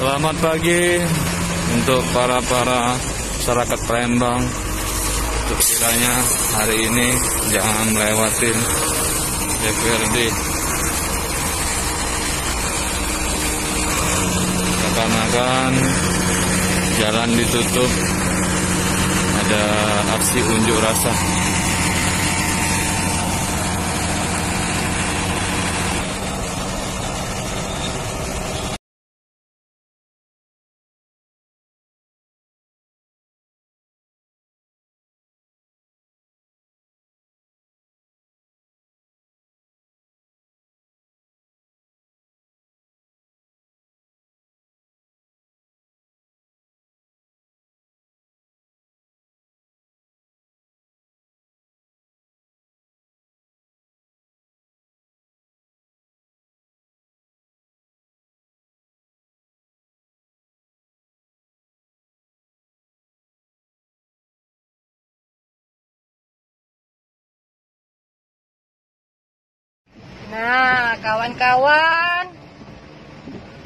Selamat pagi untuk para masyarakat Palembang. Untuk kiranya hari ini jangan melewatin DPRD seakan-akan jalan ditutup, ada aksi unjuk rasa. Nah, kawan-kawan,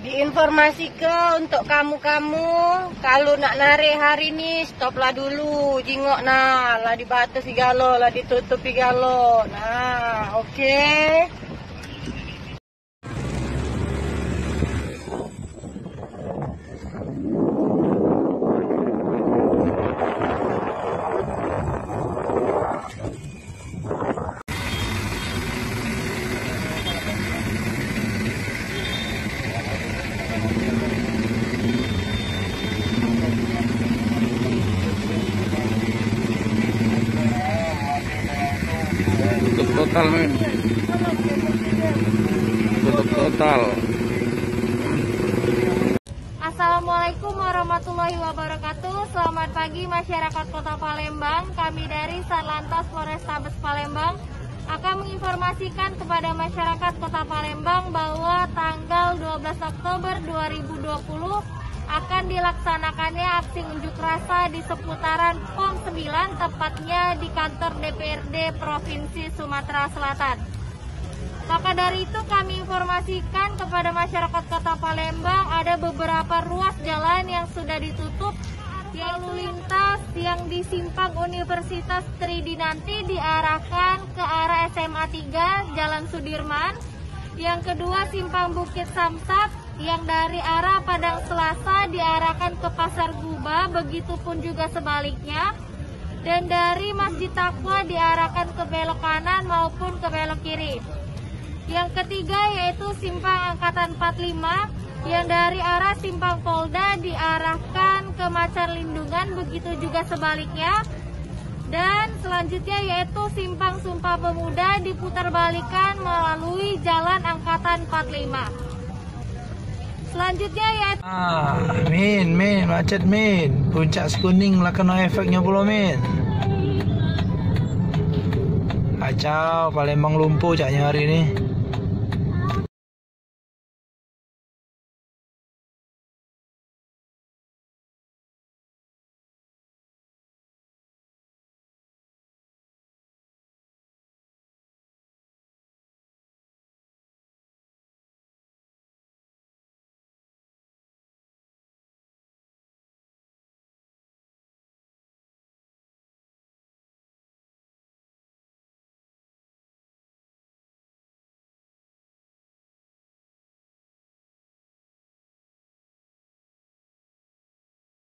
diinformasikan untuk kamu-kamu, kalau nak narik hari ini stoplah dulu, jingok nah, lah dibatas segala, lah ditutup segala. Nah, oke. Tutup total, men. Tutup total. Assalamualaikum warahmatullahi wabarakatuh. Selamat pagi masyarakat Kota Palembang. Kami dari Satlantas Polrestabes Palembang akan menginformasikan kepada masyarakat Kota Palembang bahwa tanggal 12 Oktober 2020 akan dilaksanakannya aksi unjuk rasa di seputaran POM 9, tepatnya di kantor DPRD Provinsi Sumatera Selatan. Maka dari itu kami informasikan kepada masyarakat Kota Palembang ada beberapa ruas jalan yang sudah ditutup, lalu lintas yang di Simpang Universitas Tridinanti diarahkan ke arah SMA 3 Jalan Sudirman. Yang kedua Simpang Bukit Samsat yang dari arah Padang Selasa diarahkan ke Pasar Guba, begitupun juga sebaliknya. Dan dari Masjid Taqwa diarahkan ke belok kanan maupun ke belok kiri. Yang ketiga yaitu Simpang Angkatan 45 yang dari arah Simpang Polda diarahkan ke Macan Lindungan, begitu juga sebaliknya. Dan selanjutnya yaitu Simpang Sumpah Pemuda diputar-balikan melalui Jalan Angkatan 45. Selanjutnya yaitu Min, macet min. Puncak Sekuning lah kena efeknya pula min. Kacau, Palembang lumpuh caknya hari ini.